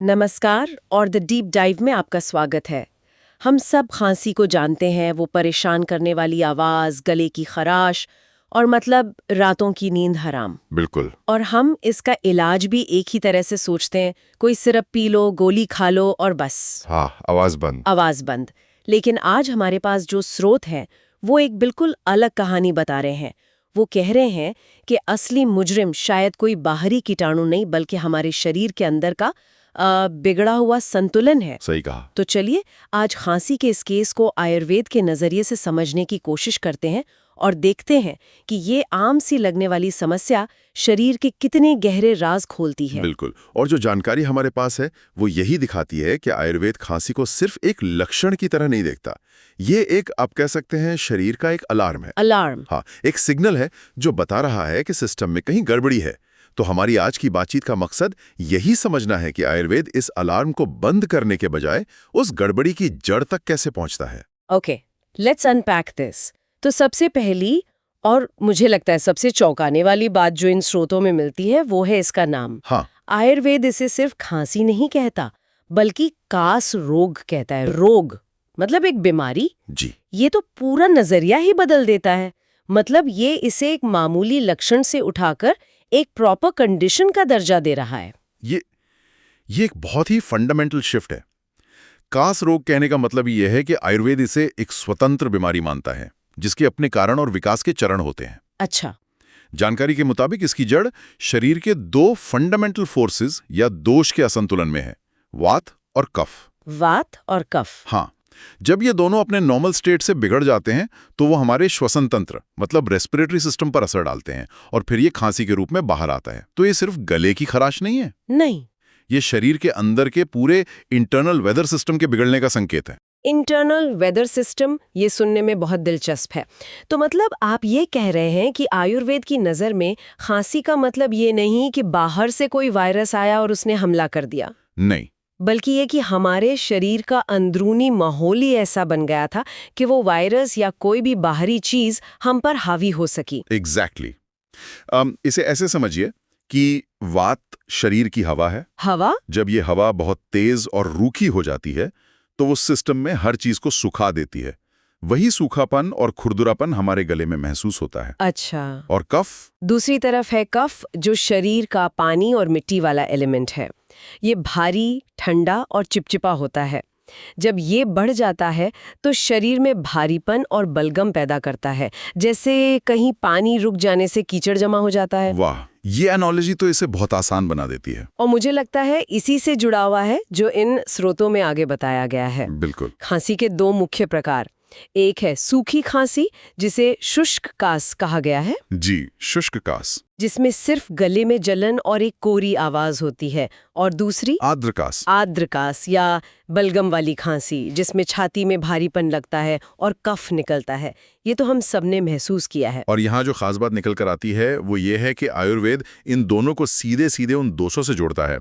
नमस्कार और the deep dive में आपका स्वागत है। हम सब खांसी को जानते हैं, वो परेशान करने वाली आवाज, गले की खराश और मतलब रातों की नींद हराम। बिल्कुल। और हम इसका इलाज भी एक ही तरह से सोचते हैं, कोई सिरप पी लो, गोली खा लो और बस हाँ, आवाज बंद। आवाज बंद। लेकिन आज हमारे पास जो स्रोत है वो एक बिल्कुल अलग कहानी बता रहे हैं। वो कह रहे हैं कि असली मुजरिम शायद कोई बाहरी कीटाणु नहीं बल्कि हमारे शरीर के अंदर का बिगड़ा हुआ संतुलन है। सही कहा। तो चलिए आज खांसी के इस केस को आयुर्वेद के नजरिए से समझने की कोशिश करते हैं और देखते हैं कि ये आम सी लगने वाली समस्या शरीर के कितने गहरे राज खोलती है। बिल्कुल। और जो जानकारी हमारे पास है वो यही दिखाती है कि आयुर्वेद खांसी को सिर्फ एक लक्षण की तरह नहीं देखता। ये एक, आप कह सकते हैं, शरीर का एक अलार्म है। अलार्म। हाँ, एक सिग्नल है जो बता रहा है कि सिस्टम में कहीं गड़बड़ी है। तो हमारी आज की बातचीत का मकसद यही समझना है कि आयुर्वेद इस अलार्म को बंद करने के बजाय उस गड़बड़ी की जड़ तक कैसे पहुंचता है। Okay, let's unpack this. तो सबसे पहली और मुझे लगता है सबसे चौंकाने वाली बात जो इन स्रोतों में मिलती है वो है इसका नाम। हाँ। आयुर्वेद इसे सिर्फ खांसी नहीं कहता बल्कि कास रोग कहता है। रोग मतलब एक बीमारी। जी। ये तो पूरा नजरिया ही बदल देता है। मतलब ये इसे एक मामूली लक्षण से उठाकर एक प्रॉपर कंडीशन का दर्जा दे रहा है। ये एक बहुत ही फंडामेंटल शिफ्ट है। कास रोग कहने का मतलब यह है कि आयुर्वेद इसे एक स्वतंत्र बीमारी मानता है जिसके अपने कारण और विकास के चरण होते हैं। अच्छा। जानकारी के मुताबिक इसकी जड़ शरीर के दो फंडामेंटल फोर्सेस या दोष के असंतुलन में है, वात और कफ। वात और कफ। हाँ, जब ये दोनों अपने नॉर्मल स्टेट से बिगड़ जाते हैं तो वो हमारे श्वसन तंत्र मतलब रेस्पिरेटरी सिस्टम पर असर डालते हैं और फिर ये खांसी के रूप में बाहर आता है। तो ये सिर्फ गले की खराश नहीं है, नहीं, ये शरीर के अंदर के पूरे इंटरनल वेदर सिस्टम के बिगड़ने का संकेत है। इंटरनल वेदर सिस्टम, ये सुनने में बहुत दिलचस्प है। तो मतलब आप ये कह रहे हैं कि आयुर्वेद की नज़र में खांसी का मतलब ये नहीं कि बाहर से कोई वायरस आया और उसने हमला कर दिया, नहीं, बल्कि ये कि हमारे शरीर का अंदरूनी माहौल ही ऐसा बन गया था कि वो वायरस या कोई भी बाहरी चीज हम पर हावी हो सकी। एग्जैक्टली। इसे ऐसे समझिए कि वात शरीर की हवा है। हवा? जब ये हवा बहुत तेज और रूखी हो जाती है तो वो सिस्टम में हर चीज को सुखा देती है। वही सूखापन और खुरदुरापन हमारे गले में महसूस होता है। अच्छा। और कफ? दूसरी तरफ है कफ, जो शरीर का पानी और मिट्टी वाला एलिमेंट है। ये भारी, ठंडा और चिपचिपा होता है। जब ये बढ़ जाता है तो शरीर में भारीपन और बलगम पैदा करता है, जैसे कहीं पानी रुक जाने से कीचड़ जमा हो जाता है। वाह, ये एनालॉजी तो इसे बहुत आसान बना देती है। और मुझे लगता है इसी से जुड़ा हुआ है जो इन स्रोतों में आगे बताया गया है। बिल्कुल। खांसी के दो मुख्य प्रकार, एक है सूखी खांसी जिसे शुष्क कास कहा गया है। जी, शुष्क कास, जिसमें सिर्फ गले में जलन और एक कोरी आवाज होती है। और दूसरी आर्द्र कास। आर्द्र कास या बलगम वाली खांसी, जिसमें छाती में भारीपन लगता है और कफ निकलता है। ये तो हम सबने महसूस किया है। और यहाँ जो खास बात निकल कर आती है वो ये है कि आयुर्वेद इन दोनों को सीधे सीधे उन दोषों से जोड़ता है।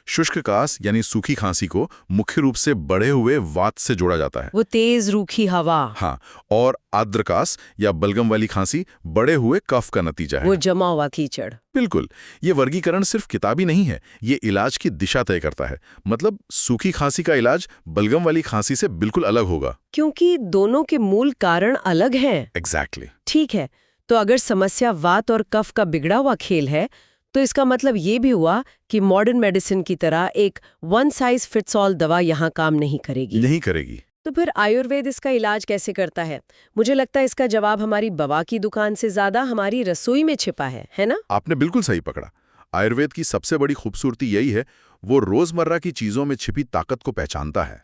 शुष्क कास यानी सूखी खांसी को मुख्य रूप से बढ़े हुए वात से जोड़ा जाता है, वो तेज रूखी हवा। हाँ, और आर्द्र कास या बलगम वाली खांसी बढ़े हुए कफ का नतीजा है, वो जमा हुआ कीचड़। बिल्कुल। ये वर्गीकरण सिर्फ किताबी नहीं है, ये इलाज की दिशा तय करता है। मतलब सूखी खांसी का इलाज बलगम वाली खांसी से बिल्कुल अलग होगा, क्योंकि दोनों के मूल कारण अलग हैं। एग्जैक्टली। ठीक है, तो अगर समस्या वात और कफ का बिगड़ा हुआ खेल है तो इसका मतलब ये भी हुआ कि मॉडर्न मेडिसिन की तरह एक वन साइज फिट्स ऑल दवा यहाँ काम नहीं करेगी। तो फिर आयुर्वेद इसका इलाज कैसे करता है? मुझे लगता है इसका जवाब हमारी दवा की दुकान से ज्यादा हमारी रसोई में छिपा है ना? आपने बिल्कुल सही पकड़ा। आयुर्वेद की सबसे बड़ी खूबसूरती यही है, वो रोजमर्रा की चीजों में छिपी ताकत को पहचानता है।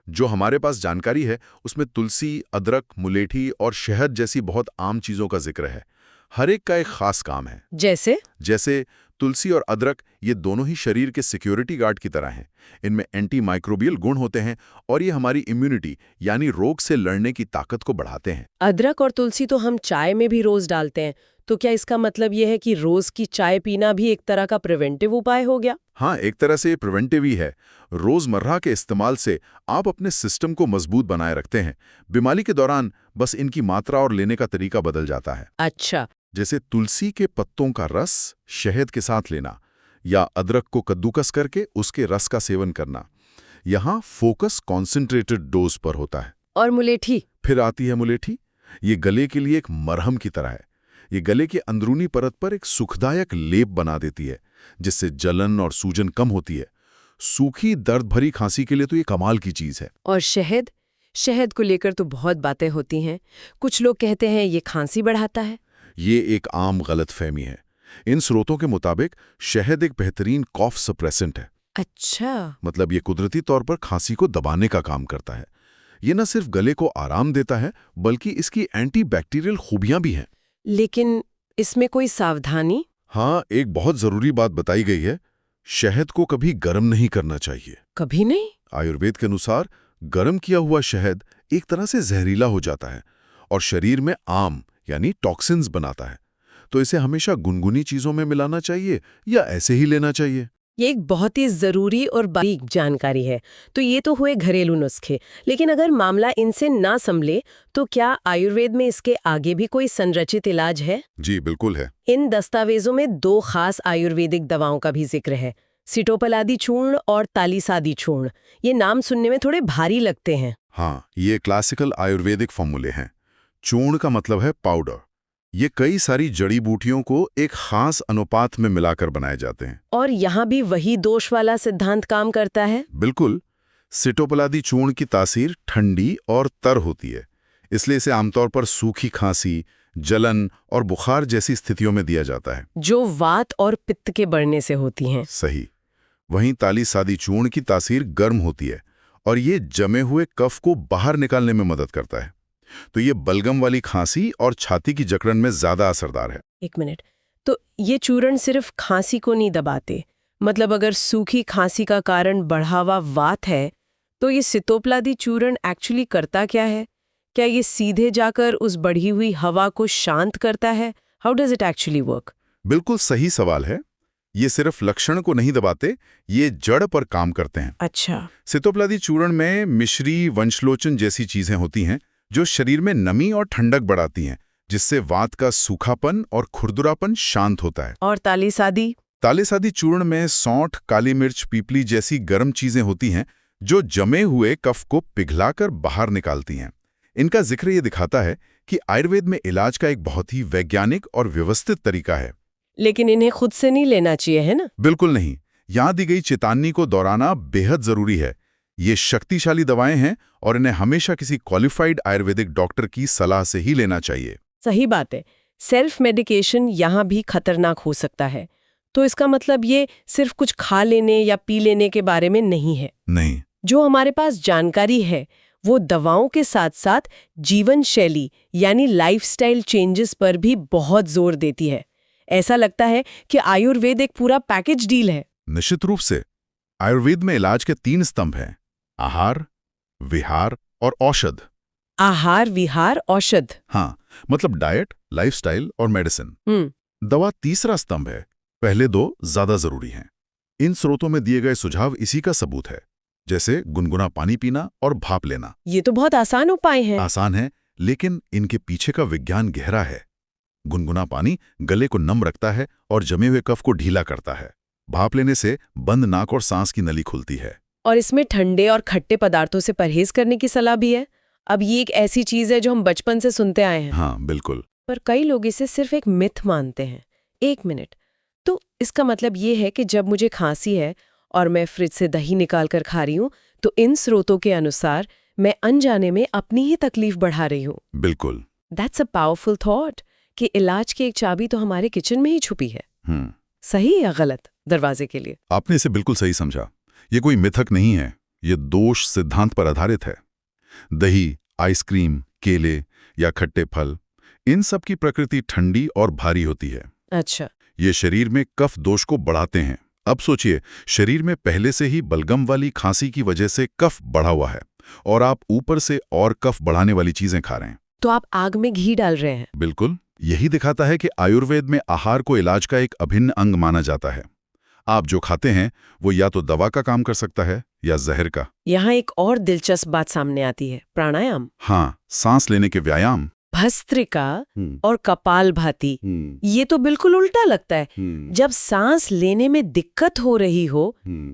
जो हमारे पास जानकारी है उसमें तुलसी, अदरक, मुलेठी और शहद जैसी बहुत आम चीजों का जिक्र है। हर एक का एक खास काम है। जैसे तुलसी और अदरक, ये दोनों ही शरीर के सिक्योरिटी गार्ड की तरह हैं। इनमें एंटी माइक्रोबियल गुण होते हैं और ये हमारी इम्यूनिटी यानी रोग से लड़ने की ताकत को बढ़ाते हैं। अदरक और तुलसी तो हम चाय में भी रोज डालते हैं, तो क्या इसका मतलब यह है कि रोज की चाय पीना भी एक तरह का प्रिवेंटिव उपाय हो गया? हाँ, एक तरह से प्रिवेंटिव ही है। रोजमर्रा के इस्तेमाल से आप अपने सिस्टम को मजबूत बनाए रखते हैं। बीमारी के दौरान बस इनकी मात्रा और लेने का तरीका बदल जाता है। अच्छा। जैसे तुलसी के पत्तों का रस शहद के साथ लेना या अदरक को कद्दूकस करके उसके रस का सेवन करना। यहाँ फोकस कॉन्सेंट्रेटेड डोज पर होता है। और मुलेठी? फिर आती है मुलेठी। ये गले के लिए एक मरहम की तरह है। ये गले के अंदरूनी परत पर एक सुखदायक लेप बना देती है, जिससे जलन और सूजन कम होती है। सूखी दर्द भरी खांसी के लिए तो ये कमाल की चीज है। और शहद? शहद को लेकर तो बहुत बातें होती हैं। कुछ लोग कहते हैं ये खांसी बढ़ाता है। ये एक आम गलतफहमी है। इन स्रोतों के मुताबिक शहद एक बेहतरीन कॉफ सप्रेसेंट है। अच्छा। मतलब ये कुदरती तौर पर खांसी को दबाने का काम करता है। ये न सिर्फ गले को आराम देता है, बल्कि इसकी एंटीबैक्टीरियल खूबियां भी हैं। लेकिन इसमें कोई सावधानी? हाँ, एक बहुत जरूरी बात बताई गई है। शहद को कभी गर्म नहीं करना चाहिए। कभी नहीं? आयुर्वेद के अनुसार गर्म किया हुआ शहद एक तरह से जहरीला हो जाता है और शरीर में आम यानी टॉक्सिन्स बनाता है। तो इसे हमेशा गुनगुनी चीजों में मिलाना चाहिए या ऐसे ही लेना चाहिए। ये एक बहुत ही जरूरी और बारीक जानकारी है। तो ये तो हुए घरेलू नुस्खे, लेकिन अगर मामला इनसे ना संभले तो क्या आयुर्वेद में इसके आगे भी कोई संरचित इलाज है? जी बिल्कुल है। इन दस्तावेजों में 2 खास आयुर्वेदिक दवाओं का भी जिक्र है, सिटोपलादी चूर्ण और तालिसादी चूर्ण। ये नाम सुनने में थोड़े भारी लगते हैं। हाँ, ये क्लासिकल आयुर्वेदिक फॉर्मूले हैं। चूर्ण का मतलब है पाउडर। ये कई सारी जड़ी बूटियों को एक खास अनुपात में मिलाकर बनाए जाते हैं। और यहाँ भी वही दोष वाला सिद्धांत काम करता है? बिल्कुल। सिटोपलादी चूर्ण की तासीर ठंडी और तर होती है, इसलिए इसे आमतौर पर सूखी खांसी, जलन और बुखार जैसी स्थितियों में दिया जाता है, जो वात और पित्त के बढ़ने से होती हैं। सही। वहीं तालिसादी चूर्ण की तासीर गर्म होती है और ये जमे हुए कफ को बाहर निकालने में मदद करता है। तो ये बलगम वाली खांसी और छाती की जकड़न में ज्यादा असरदार है। एक मिनट, तो ये चूर्ण सिर्फ खांसी को नहीं दबाते? मतलब अगर सूखी खांसी का कारण बढ़ावा वात है, तो ये सितोपलादी चूर्ण एक्चुअली करता क्या है? क्या ये सीधे जाकर उस बढ़ी हुई हवा को शांत करता है? How does it actually work? बिल्कुल सही सवाल है। ये सिर्फ लक्षण को नहीं दबाते, ये जड़ पर काम करते हैं। अच्छा। सितोपलादी चूर्ण में मिश्री, वंशलोचन जैसी चीजें होती हैं जो शरीर में नमी और ठंडक बढ़ाती हैं, जिससे वात का सूखापन और खुरदुरापन शांत होता है। और तालिसादी? तालिसादी चूर्ण में सौंठ, काली मिर्च, पीपली जैसी गर्म चीजें होती हैं जो जमे हुए कफ को पिघलाकर बाहर निकालती हैं। इनका जिक्र ये दिखाता है कि आयुर्वेद में इलाज का एक बहुत ही वैज्ञानिक और व्यवस्थित तरीका है। लेकिन इन्हें खुद से नहीं लेना चाहिए, है ना? बिल्कुल नहीं। यहाँ दी गई चेतावनी को दोहराना बेहद जरूरी है। ये शक्तिशाली दवाएं हैं और इन्हें हमेशा किसी क्वालिफाइड आयुर्वेदिक डॉक्टर की सलाह से ही लेना चाहिए। सही बात है। सेल्फ मेडिकेशन यहाँ भी खतरनाक हो सकता है। तो इसका मतलब ये सिर्फ कुछ खा लेने या पी लेने के बारे में नहीं है? नहीं। जो हमारे पास जानकारी है वो दवाओं के साथ साथ जीवन शैली यानी लाइफस्टाइल चेंजेस पर भी बहुत जोर देती है। ऐसा लगता है कि आयुर्वेद एक पूरा पैकेज डील है। निश्चित रूप से। आयुर्वेद में इलाज के 3 स्तंभ हैं: आहार, विहार और औषध। आहार, विहार, औषध। हाँ, मतलब डाइट, लाइफस्टाइल और मेडिसिन। दवा तीसरा स्तंभ है। पहले 2 ज्यादा जरूरी हैं। इन स्रोतों में दिए गए सुझाव इसी का सबूत है, जैसे गुनगुना पानी पीना और भाप लेना। ये तो बहुत आसान उपाय हैं। आसान है, लेकिन इनके पीछे का विज्ञान गहरा है। गुनगुना पानी गले को नम रखता है और जमे हुए कफ को ढीला करता है। भाप लेने से बंद नाक और सांस की नली खुलती है। और इसमें ठंडे और खट्टे पदार्थों से परहेज करने की सलाह भी है। अब ये एक ऐसी चीज है जो हम बचपन से सुनते आए हैं। हाँ बिल्कुल। पर कई लोग इसे सिर्फ एक मिथ मानते हैं। 1 मिनट, तो इसका मतलब ये है कि जब मुझे खांसी है और मैं फ्रिज से दही निकाल कर खा रही हूँ, तो इन स्रोतों के अनुसार मैं अनजाने में अपनी ही तकलीफ बढ़ा रही हूँ। बिल्कुल। दैट्स अ पावरफुल थॉट कि इलाज की एक चाबी तो हमारे किचन में ही छुपी है। सही या गलत दरवाजे के लिए? आपने इसे बिल्कुल सही समझा। ये कोई मिथक नहीं है, ये दोष सिद्धांत पर आधारित है। दही, आइसक्रीम, केले या खट्टे फल, इन सब की प्रकृति ठंडी और भारी होती है। अच्छा। ये शरीर में कफ दोष को बढ़ाते हैं। अब सोचिए, शरीर में पहले से ही बलगम वाली खांसी की वजह से कफ बढ़ा हुआ है और आप ऊपर से और कफ बढ़ाने वाली चीजें खा रहे हैं। तो आप आग में घी डाल रहे हैं। बिल्कुल। यही दिखाता है कि आयुर्वेद में आहार को इलाज का एक अभिन्न अंग माना जाता है। आप जो खाते हैं वो या तो दवा का काम कर सकता है या जहर का। यहाँ एक और दिलचस्प बात सामने आती है, प्राणायाम। हाँ, सांस लेने के व्यायाम। भस्त्रिका और कपालभाति, ये तो बिल्कुल उल्टा लगता है। जब सांस लेने में दिक्कत हो रही हो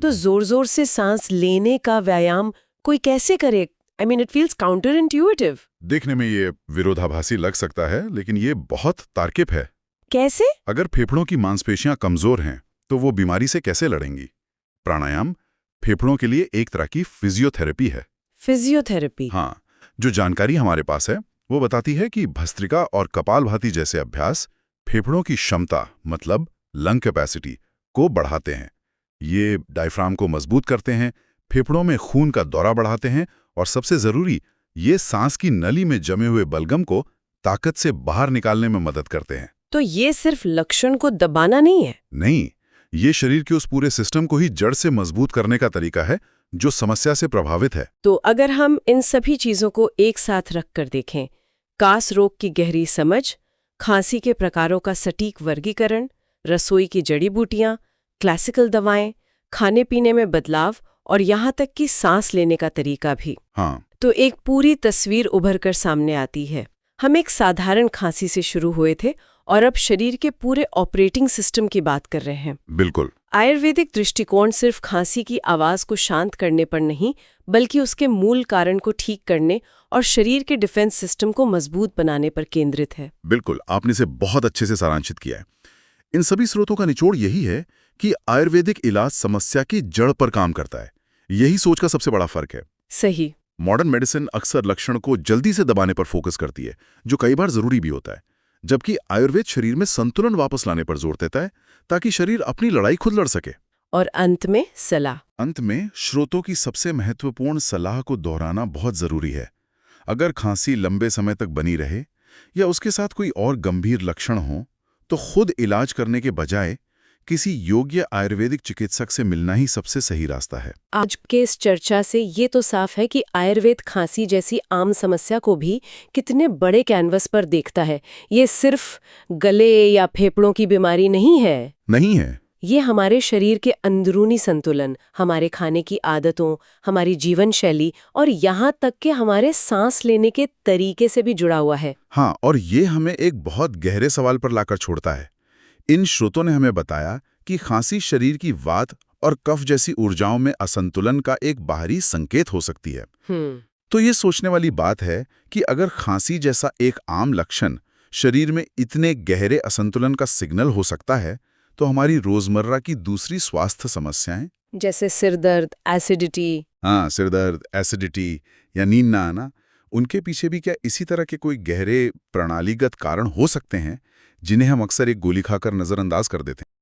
तो जोर जोर से सांस लेने का व्यायाम कोई कैसे करे? I mean, it feels counterintuitive. देखने में ये विरोधाभासी लग सकता है, लेकिन ये बहुत तार्किक है। कैसे? अगर फेफड़ों की मांसपेशियां कमजोर हैं तो वो बीमारी से कैसे लड़ेंगी? प्राणायाम फेफड़ों के लिए एक तरह की फिजियोथेरेपी है। फिजियोथेरेपी? हाँ, जो जानकारी हमारे पास है वो बताती है कि भस्त्रिका और कपालभाति जैसे अभ्यास फेफड़ों की क्षमता, मतलब लंग कैपेसिटी को बढ़ाते हैं। ये डायफ्राम को मजबूत करते हैं, फेफड़ों में खून का दौरा बढ़ाते हैं और सबसे जरूरी, ये सांस की नली में जमे हुए बलगम को ताकत से बाहर निकालने में मदद करते हैं। तो ये सिर्फ लक्षण को दबाना नहीं है? नहीं, ये शरीर के उस पूरे सिस्टम को ही जड़ से मजबूत करने का तरीका है जो समस्या से प्रभावित है। तो अगर हम इन सभी चीजों को एक साथ रखकर देखें, कास रोग की गहरी समझ, खांसी के प्रकारों का सटीक वर्गीकरण, रसोई की जड़ी बूटियां, क्लासिकल दवाएं, खाने पीने में बदलाव और यहाँ तक कि सांस लेने का तरीका भी, हाँ, तो एक पूरी तस्वीर उभर कर सामने आती है। हम एक साधारण खांसी से शुरू हुए थे और अब शरीर के पूरे ऑपरेटिंग सिस्टम की बात कर रहे हैं। बिल्कुल। आयुर्वेदिक दृष्टिकोण सिर्फ खांसी की आवाज को शांत करने पर नहीं, बल्कि उसके मूल कारण को ठीक करने और शरीर के डिफेंस सिस्टम को मजबूत बनाने पर केंद्रित है। बिल्कुल, आपने इसे बहुत अच्छे से सारांशित किया है। इन सभी स्रोतों का निचोड़ यही है कि आयुर्वेदिक इलाज समस्या की जड़ पर काम करता है। यही सोच का सबसे बड़ा फर्क है। सही। मॉडर्न मेडिसिन अक्सर लक्षण को जल्दी से दबाने पर फोकस करती है, जो कई बार जरूरी भी होता है, जबकि आयुर्वेद शरीर में संतुलन वापस लाने पर जोर देता है ताकि शरीर अपनी लड़ाई खुद लड़ सके। और अंत में सलाह। अंत में श्रोतों की सबसे महत्वपूर्ण सलाह को दोहराना बहुत जरूरी है। अगर खांसी लंबे समय तक बनी रहे या उसके साथ कोई और गंभीर लक्षण हो, तो खुद इलाज करने के बजाय किसी योग्य आयुर्वेदिक चिकित्सक से मिलना ही सबसे सही रास्ता है। आज के इस चर्चा से ये तो साफ है कि आयुर्वेद खांसी जैसी आम समस्या को भी कितने बड़े कैनवस पर देखता है। ये सिर्फ गले या फेफड़ों की बीमारी नहीं है। ये हमारे शरीर के अंदरूनी संतुलन, हमारे खाने की आदतों, हमारी जीवन शैली और यहाँ तक कि हमारे सांस लेने के तरीके से भी जुड़ा हुआ है। हाँ, और ये हमें एक बहुत गहरे सवाल पर लाकर छोड़ता है। इन स्रोतों ने हमें बताया कि खांसी शरीर की वात और कफ जैसी ऊर्जाओं में असंतुलन का एक बाहरी संकेत हो सकती है। तो ये सोचने वाली बात है कि अगर खांसी जैसा एक आम लक्षण शरीर में इतने गहरे असंतुलन का सिग्नल हो सकता है, तो हमारी रोजमर्रा की दूसरी स्वास्थ्य समस्याएं, जैसे सिरदर्द, एसिडिटी या नींद ना आना, उनके पीछे भी क्या इसी तरह के कोई गहरे प्रणालीगत कारण हो सकते हैं जिन्हें हम अक्सर एक गोली खाकर नजरअंदाज कर देते हैं?